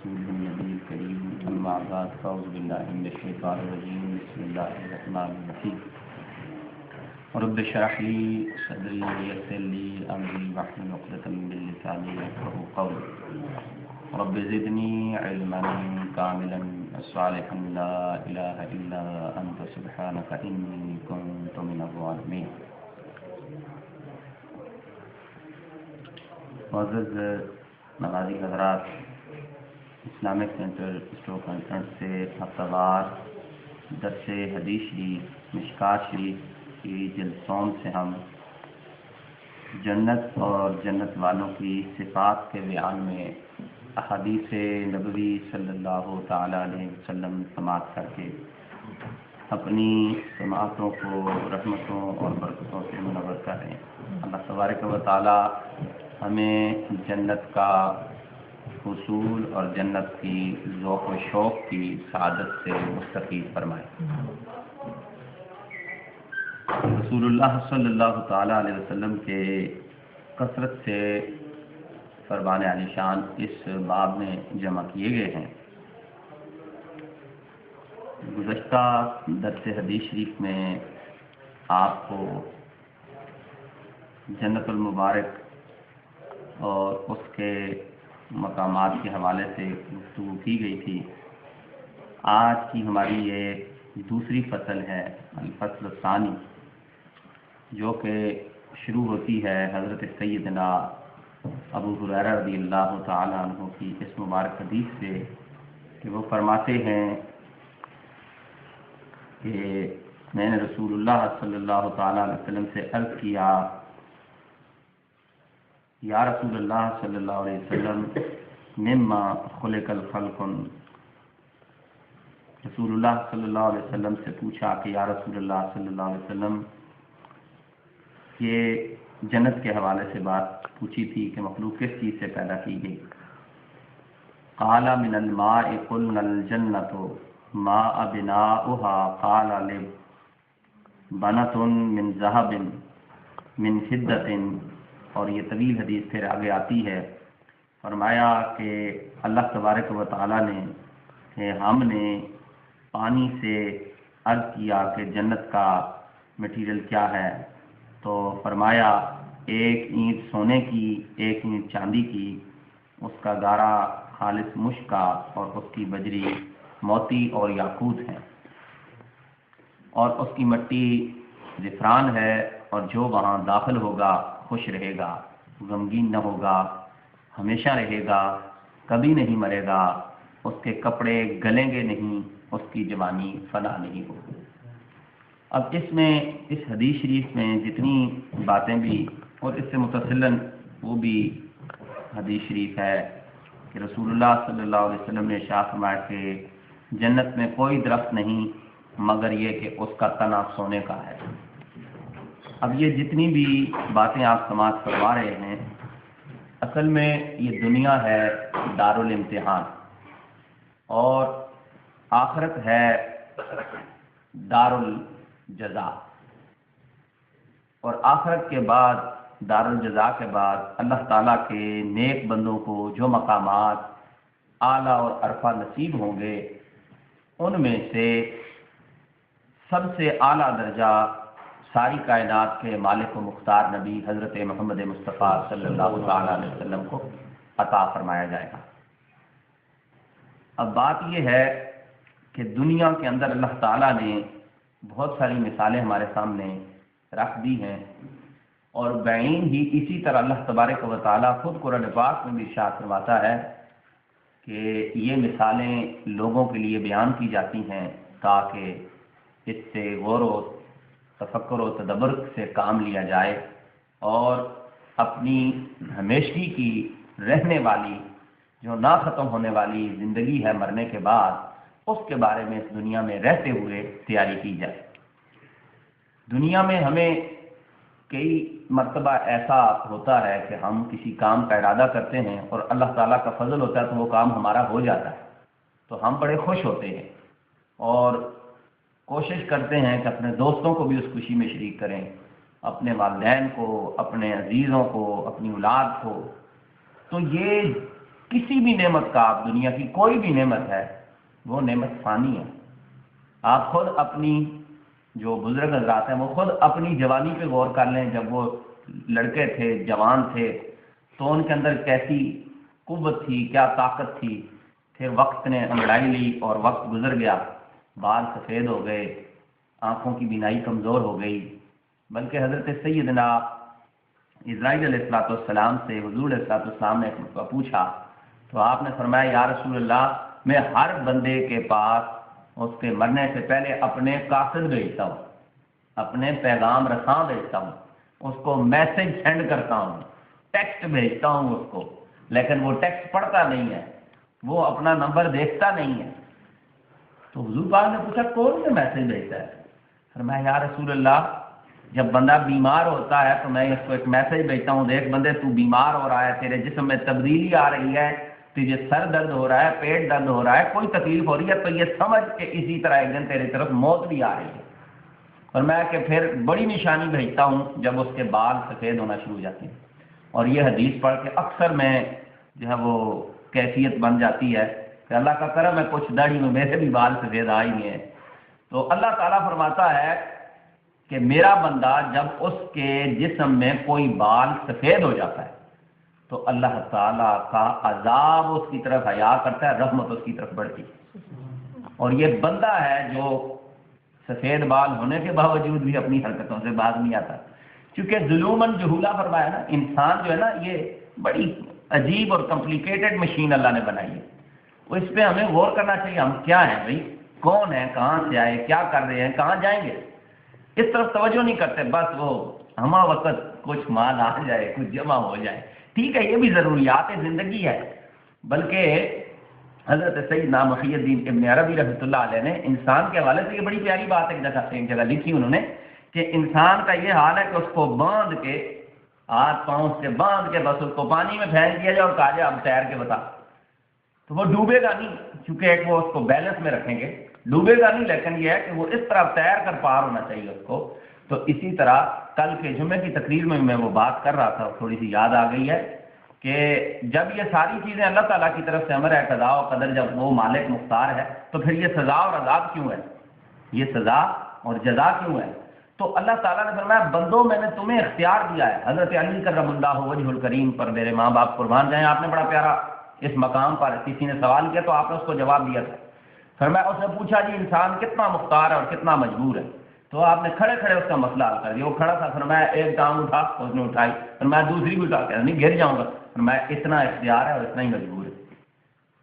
رسوله النبي الكريم أما بعد فأعوذ بالله من الشيطان الرجيم بسم الله الرحمن الرحيم رب اشرح لي صدري ويسر لي أمري واحلل عقدة من لساني يفقهوا قولي رب زدني علما كاملا صالحا لا إله إلا أنت سبحانك إني كنت من الظالمين. معزز نوازی حضرات، اسلامک سینٹر اسٹور کانفرنس سے ہفتہ وار درس حدیث شریف مشکات شریف کی جلسوں سے ہم جنت اور جنت والوں کی صفات کے بیان میں احادیث نبوی صلی اللہ تعالی علیہ وسلم سماعت کر کے اپنی سماعتوں کو رحمتوں اور برکتوں سے منور کر رہے ہیں. اللہ تبارک و تعالی ہمیں جنت کا حصول اور جنت کی ذوق و شوق کی سعادت سے مستفید فرمائے. رسول اللہ صلی اللہ تعالی علیہ وسلم کے کثرت سے فرمان عالی شان اس باب میں جمع کیے گئے ہیں. گزشتہ درس حدیث شریف میں آپ کو جنت المبارک اور اس کے مقامات کے حوالے سے گفتگو کی گئی تھی. آج کی ہماری یہ دوسری فصل ہے، الفصل الثانی، جو کہ شروع ہوتی ہے حضرت سیدنا ابو ہریرہ رضی اللہ تعالی عنہ کی اس مبارک حدیث سے کہ وہ فرماتے ہیں کہ میں نے رسول اللہ صلی اللہ تعالی علیہ وسلم سے عرض کیا، یا رسول اللہ صلی اللہ علیہ وسلم مما خلق الخلق. رسول اللہ صلی اللہ علیہ وسلم سے پوچھا کہ یا رسول اللہ صلی اللہ علیہ وسلم، یہ جنت کے حوالے سے بات پوچھی تھی کہ مخلوق کس چیز سے پیدا کی گئی. قال من الماء قلنا الجنت ماء بناؤها قال بنت من ذهب من فضة. اور یہ طویل حدیث پھر آگے آتی ہے. فرمایا کہ اللہ تبارک و تعالیٰ نے کہ ہم نے پانی سے عرض کیا کہ جنت کا مٹیریل کیا ہے، تو فرمایا ایک اینٹ سونے کی، ایک اینٹ چاندی کی، اس کا گارا خالص مشک کا، اور اس کی بجری موتی اور یاقوت ہے، اور اس کی مٹی زعفران ہے، اور جو وہاں داخل ہوگا خوش رہے گا، غمگین نہ ہوگا، ہمیشہ رہے گا، کبھی نہیں مرے گا، اس کے کپڑے گلیں گے نہیں، اس کی جوانی فنا نہیں ہوگی. اب اس میں اس حدیث شریف میں جتنی باتیں بھی اور اس سے متصلاً وہ بھی حدیث شریف ہے کہ رسول اللہ صلی اللہ علیہ وسلم نے ارشاد فرمایا کہ جنت میں کوئی درخت نہیں مگر یہ کہ اس کا تنا سونے کا ہے. اب یہ جتنی بھی باتیں آپ سماعت فرما رہے ہیں، اصل میں یہ دنیا ہے دارالامتحان، اور آخرت ہے دارالجزا. اور آخرت کے بعد، دارالجزا کے بعد، اللہ تعالیٰ کے نیک بندوں کو جو مقامات اعلیٰ اور عرفہ نصیب ہوں گے، ان میں سے سب سے اعلیٰ درجہ ساری کائنات کے مالک و مختار نبی حضرت محمد مصطفیٰ صلی اللہ تعالی علیہ وسلم کو عطا فرمایا جائے گا. اب بات یہ ہے کہ دنیا کے اندر اللہ تعالیٰ نے بہت ساری مثالیں ہمارے سامنے رکھ دی ہیں، اور بعین ہی اسی طرح اللہ تبارک و تعالیٰ خود قرآن پاک میں بھی ارشاد فرماتا ہے کہ یہ مثالیں لوگوں کے لیے بیان کی جاتی ہیں تاکہ اس سے غور و تفکر و تدبر سے کام لیا جائے، اور اپنی ہمیشگی کی رہنے والی جو نہ ختم ہونے والی زندگی ہے مرنے کے بعد، اس کے بارے میں اس دنیا میں رہتے ہوئے تیاری کی جائے. دنیا میں ہمیں کئی مرتبہ ایسا ہوتا ہے کہ ہم کسی کام کا ارادہ کرتے ہیں اور اللہ تعالیٰ کا فضل ہوتا ہے تو وہ کام ہمارا ہو جاتا ہے، تو ہم بڑے خوش ہوتے ہیں اور کوشش کرتے ہیں کہ اپنے دوستوں کو بھی اس خوشی میں شریک کریں، اپنے والدین کو، اپنے عزیزوں کو، اپنی اولاد کو. تو یہ کسی بھی نعمت کا، آپ دنیا کی کوئی بھی نعمت ہے وہ نعمت فانی ہے۔ آپ خود اپنی جو بزرگ حضرات ہیں وہ خود اپنی جوانی پہ غور کر لیں، جب وہ لڑکے تھے، جوان تھے، تو ان کے اندر کیسی قوت تھی، کیا طاقت تھی۔ پھر وقت نے انگڑائی لی اور وقت گزر گیا، بال سفید ہو گئے، آنکھوں کی بینائی کمزور ہو گئی۔ بلکہ حضرت سیدنا اسرائیل علیہ السلام سے حضور علیہ السلام نے پوچھا تو آپ نے فرمایا یا رسول اللہ، میں ہر بندے کے پاس اس کے مرنے سے پہلے اپنے قاصد بھیجتا ہوں، اپنے پیغام رساں بھیجتا ہوں، اس کو میسج سینڈ کرتا ہوں، ٹیکسٹ بھیجتا ہوں اس کو، لیکن وہ ٹیکسٹ پڑھتا نہیں ہے، وہ اپنا نمبر دیکھتا نہیں ہے۔ تو حضور پاک نے پوچھا کون سے میسج بھیجتا ہے؟ فرمایا یا رسول اللہ، جب بندہ بیمار ہوتا ہے تو میں اس کو ایک میسج بھیجتا ہوں، دیکھ بندے تو بیمار ہو رہا ہے، تیرے جسم میں تبدیلی آ رہی ہے، تجھے سر درد ہو رہا ہے، پیٹ درد ہو رہا ہے، کوئی تکلیف ہو رہی ہے، تو یہ سمجھ کہ اسی طرح ایک دن تیری طرف موت بھی آ رہی ہے۔ اور میں کہ پھر بڑی نشانی بھیجتا ہوں جب اس کے بال سفید ہونا شروع ہو جاتے ہیں۔ اور یہ حدیث پڑھ کے اکثر میں جو ہے وہ کیفیت بن جاتی ہے کہ اللہ کا کرم ہے، کچھ داڑھی میں میرے بھی بال سفید آ ہی ہیں۔ تو اللہ تعالیٰ فرماتا ہے کہ میرا بندہ جب اس کے جسم میں کوئی بال سفید ہو جاتا ہے تو اللہ تعالیٰ کا عذاب اس کی طرف حیا کرتا ہے، رحمت اس کی طرف بڑھتی ہے۔ اور یہ بندہ ہے جو سفید بال ہونے کے باوجود بھی اپنی حرکتوں سے باز نہیں آتا، کیونکہ ظلوماً جہولا فرمایا نا، انسان جو ہے نا یہ بڑی عجیب اور کمپلیکیٹڈ مشین اللہ نے بنائی ہے۔ وہ اس پہ ہمیں غور کرنا چاہیے، ہم کیا ہیں بھائی، کون ہیں، کہاں سے آئے، کیا کر رہے ہیں، کہاں جائیں گے، اس طرف توجہ نہیں کرتے، بس وہ ہما وقت کچھ مال آ جائے، کچھ جمع ہو جائے، ٹھیک ہے یہ بھی ضروریات زندگی ہے۔ بلکہ حضرت سیدنا محی الدین ابن عربی رحمۃ اللہ علیہ نے انسان کے حوالے سے یہ بڑی پیاری بات ایک جگہ لکھی انہوں نے کہ انسان کا یہ حال ہے کہ اس کو باندھ کے، ہاتھ پاؤں سے باندھ کے بس اس کو پانی میں پھینک دیا جائے اور کہا جائے اب تیر کے بتا، تو وہ ڈوبے گا نہیں، چونکہ ایک وہ اس کو بیلنس میں رکھیں گے، ڈوبے گا نہیں، لیکن یہ ہے کہ وہ اس طرح تیر کر پار ہونا چاہیے اس کو۔ تو اسی طرح کل کے جمعے کی تقریر میں وہ بات کر رہا تھا، تھوڑی سی یاد آ گئی ہے کہ جب یہ ساری چیزیں اللہ تعالیٰ کی طرف سے امر ہے، قضاء و قدر، جب وہ مالک مختار ہے تو پھر یہ سزا اور عذاب کیوں ہے، یہ سزا اور جزا کیوں ہے؟ تو اللہ تعالیٰ نے فرمایا بندوں میں نے تمہیں اختیار دیا ہے۔ حضرت علی کرم اللہ وجہ الکریم پر میرے ماں باپ قربان جائیں، آپ نے بڑا پیارا اس مقام پر کسی نے سوال کیا تو آپ نے اس کو جواب دیا تھا۔ فرمایا اس نے پوچھا جی انسان کتنا مختار ہے اور کتنا مجبور ہے، تو آپ نے کھڑے کھڑے اس کا مسئلہ حل کر دیا۔ وہ کھڑا تھا، فرمایا ایک ٹانگ اٹھا، اس نے اٹھائی، فرمایا دوسری بھی اٹھا کے، نہیں گر جاؤں گا، فرمایا اتنا اختیار ہے اور اتنا ہی مجبور ہے،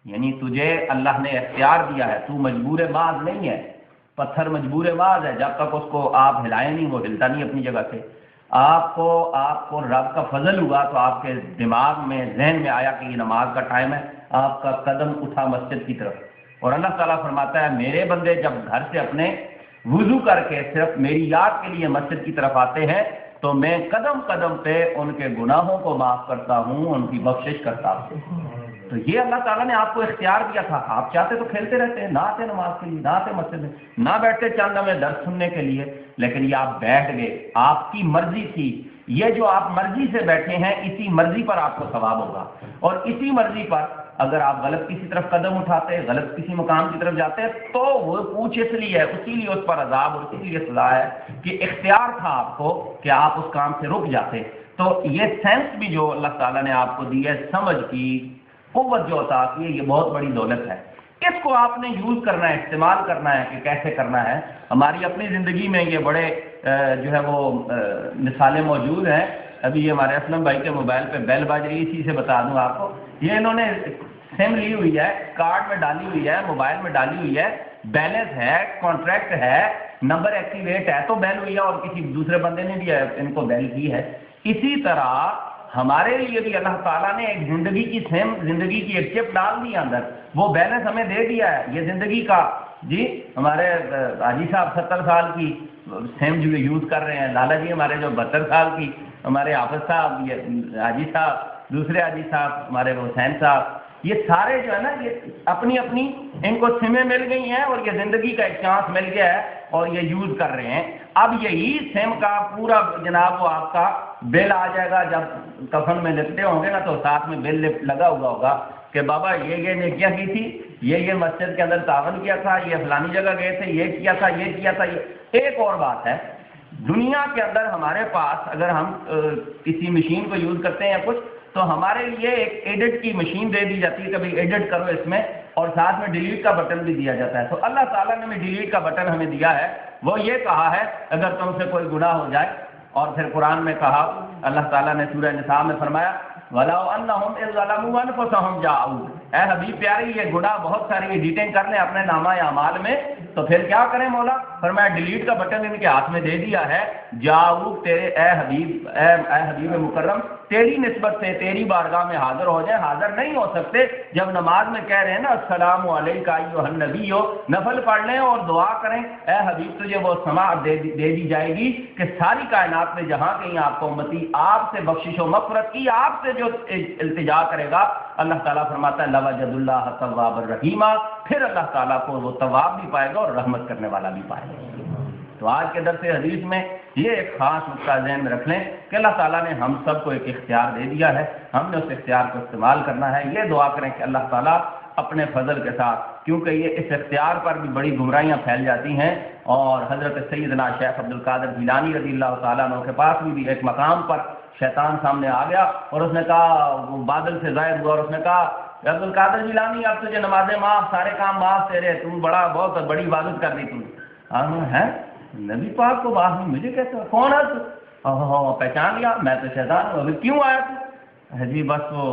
یعنی تجھے اللہ نے اختیار دیا ہے، تو مجبور باز نہیں ہے۔ پتھر مجبور باز ہے، جب تک اس کو آپ ہلائیں نہیں وہ ہلتا نہیں اپنی جگہ سے۔ آپ کو رب کا فضل ہوا تو آپ کے دماغ میں، ذہن میں آیا کہ یہ نماز کا ٹائم ہے، آپ کا قدم اٹھا مسجد کی طرف، اور اللہ تعالیٰ فرماتا ہے میرے بندے جب گھر سے اپنے وضو کر کے صرف میری یاد کے لیے مسجد کی طرف آتے ہیں تو میں قدم قدم پہ ان کے گناہوں کو معاف کرتا ہوں، ان کی بخشش کرتا ہوں۔ تو یہ اللہ تعالیٰ نے آپ کو اختیار دیا تھا، آپ چاہتے تو کھیلتے رہتے ہیں، نہ آتے نماز کے لیے، نہ آتے مسجد میں، نہ بیٹھتے چند میں درس سننے کے لیے، لیکن یہ آپ بیٹھ گئے، آپ کی مرضی تھی۔ یہ جو آپ مرضی سے بیٹھے ہیں اسی مرضی پر آپ کو ثواب ہوگا، اور اسی مرضی پر اگر آپ غلط کسی طرف قدم اٹھاتے، غلط کسی مقام کی طرف جاتے تو وہ پوچھ اس لیے ہے، اسی لیے اس پر عذاب اور اسی لیے سزا ہے کہ اختیار تھا آپ کو کہ آپ اس کام سے رک جاتے۔ تو یہ سینس بھی جو اللہ تعالیٰ نے آپ کو دی ہے، سمجھ کی قوت جو عطا کی ہے، یہ بہت بڑی دولت ہے۔ اس کو آپ نے یوز کرنا ہے، استعمال کرنا ہے کہ کیسے کرنا ہے۔ ہماری اپنی زندگی میں یہ بڑے جو ہے وہ مثالیں موجود ہیں۔ ابھی یہ ہمارے اسلم بھائی کے موبائل پہ بیل بج رہی، اسی سے بتا دوں آپ کو، یہ انہوں نے سم لی ہوئی ہے، کارڈ میں ڈالی ہوئی ہے، موبائل میں ڈالی ہوئی ہے، بیلنس ہے، کانٹریکٹ ہے، نمبر ایکٹیویٹ ہے تو بیل ہوئی ہے، اور کسی دوسرے بندے نے بھی ان کو بیل کی ہے۔ اسی طرح ہمارے لیے بھی اللہ تعالیٰ نے ایک زندگی کی سم، زندگی کی ایک چپ ڈال دی اندر، وہ بیلنس ہمیں دے دیا ہے۔ یہ زندگی کا جی ہمارے حاجی صاحب 70 سال کی سم جو یوز کر رہے ہیں، لالا جی ہمارے جو 72 سال کی، ہمارے حافظ صاحب، یہ حاجی صاحب، دوسرے حاجی صاحب ہمارے حسین صاحب، یہ سارے جو ہے نا یہ اپنی اپنی ان کو سمیں مل گئی ہیں اور یہ زندگی کا ایک چانس مل گیا ہے اور یہ یوز کر رہے ہیں۔ اب یہی سم کا پورا جناب وہ آپ کا بل آ جائے گا، جب کفن میں لپٹے ہوں گے نا تو ساتھ میں بل لگا ہوا ہوگا کہ بابا یہ نیکیاں کی تھی، یہ مسجد کے اندر تعاون کیا تھا، یہ فلانی جگہ گئے تھے، یہ کیا تھا، یہ کیا تھا۔ ایک اور بات ہے، دنیا کے اندر ہمارے پاس اگر ہم کسی مشین کو یوز کرتے ہیں یا کچھ، تو ہمارے لیے ایک ایڈٹ کی مشین دے دی جاتی ہے، کبھی ایڈٹ کرو اس میں، اور ساتھ میں ڈیلیٹ کا بٹن بھی دیا جاتا ہے۔ تو اللہ تعالیٰ نے بھی ڈیلیٹ کا بٹن ہمیں دیا ہے۔ وہ یہ کہا ہے اگر تم سے کوئی گناہ ہو جائے، اور پھر قرآن میں کہا، اللہ تعالیٰ نے سورہ نساء میں فرمایا وَلَوْ أَنَّهُمْ إِذْ ظَلَمُوا أَنفُسَهُمْ جَاءُوكَ، اے حبیب پیاری یہ گناہ بہت ساری ایڈیٹنگ کر لیں اپنے نامہ اعمال میں، تو پھر کیا کریں مولا؟ فرمایا ڈیلیٹ کا بٹن ان کے ہاتھ میں دے دیا ہے، جاؤک تیرے اے حبیب مکرم تیری نسبت سے تیری بارگاہ میں حاضر ہو جائیں۔ حاضر نہیں ہو سکتے جب نماز میں کہہ رہے ہیں نا السلام علیکہ ایھا النبی، نفل پڑھ لیں اور دعا کریں اے حبیب تجھے وہ سماعت دے دی جائے گی کہ ساری کائنات میں جہاں کہیں آپ کو امتی آپ سے بخشش و مغفرت کی، آپ سے جو التجا کرے گا، اللہ تعالیٰ فرماتا ہے لَوَجَدُ اللَّهَ تَوَّابًا رَحِيمًا، پھر اللہ تعالیٰ کو وہ تواب بھی پائے گا اور رحمت کرنے والا بھی پائے گا۔ تو آج کے درس حدیث میں یہ ایک خاص نقطہ ذہن میں رکھ لیں کہ اللہ تعالیٰ نے ہم سب کو ایک اختیار دے دیا ہے، ہم نے اس اختیار کو استعمال کرنا ہے۔ یہ دعا کریں کہ اللہ تعالیٰ اپنے فضل کے ساتھ، کیونکہ یہ اس اختیار پر بھی بڑی گمراہیاں پھیل جاتی ہیں، اور حضرت سیدنا شیخ عبد القادر جیلانی رضی اللہ تعالیٰ عنہ کے پاس بھی ایک مقام پر شیطان سامنے آ گیا اور اس نے کہا، وہ بادل سے ظاہر ہوا اور اس نے کہا عبد القادر جیلانی اب تجھے نمازیں معاف، سارے کام معاف تیرے، تم بہت بڑی عبادت کر دی تم ہے نبی پاک کو بات نہیں مجھے کہتے ہو، کون ہے تو پہچان لیا میں تو شیطان ہوں، ابھی کیوں آیا تو جی بس وہ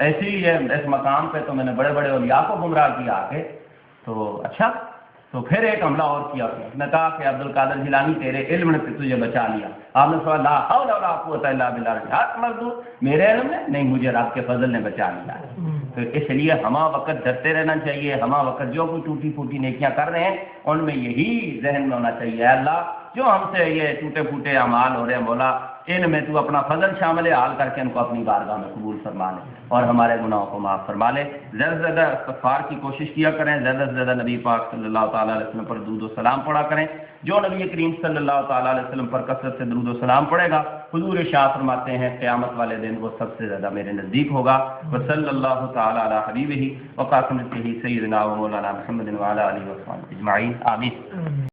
ایسے ہی ہے، اس مقام پہ تو میں نے بڑے بڑے اولیاء کو گمراہ کیا آ کے۔ تو اچھا، تو پھر ایک حملہ اور کیا، اس نے کہا کہ عبد القادر جیلانی تیرے علم نے تجھے بچا لیا۔ آپ نے فرمایا لا حول ولا قوت الا باللہ، میرے علم نے نہیں، مجھے رب کے فضل نے بچا لیا۔ تو اس لیے ہمہ وقت ڈرتے رہنا چاہیے، ہمہ وقت جو کوئی ٹوٹی پھوٹی نیکیاں کر رہے ہیں ان میں یہی ذہن میں ہونا چاہیے، اللہ جو ہم سے یہ ٹوٹے پھوٹے اعمال ہو رہے ہیں مولا، ان میں تو اپنا فضل شامل حال کر کے ان کو اپنی بارگاہ میں قبول فرما لے اور ہمارے گناہوں کو معاف فرما لے۔ زیادہ سے زیادہ استغفار کی کوشش کیا کریں، زیادہ سے زیادہ نبی پاک صلی اللہ تعالیٰ علیہ وسلم پر درود و سلام پڑھا کریں۔ جو نبی کریم صلی اللہ تعالیٰ علیہ وسلم پر کثرت سے درود و سلام پڑھے گا، حضور ارشاد فرماتے ہیں قیامت والے دن وہ سب سے زیادہ میرے نزدیک ہوگا۔ وصلی اللہ تعالیٰ علی حبیبہ وقاسمتہ سیدنا و مولانا محمد وعلی آلہ وصحبہ اجمعین، آمین۔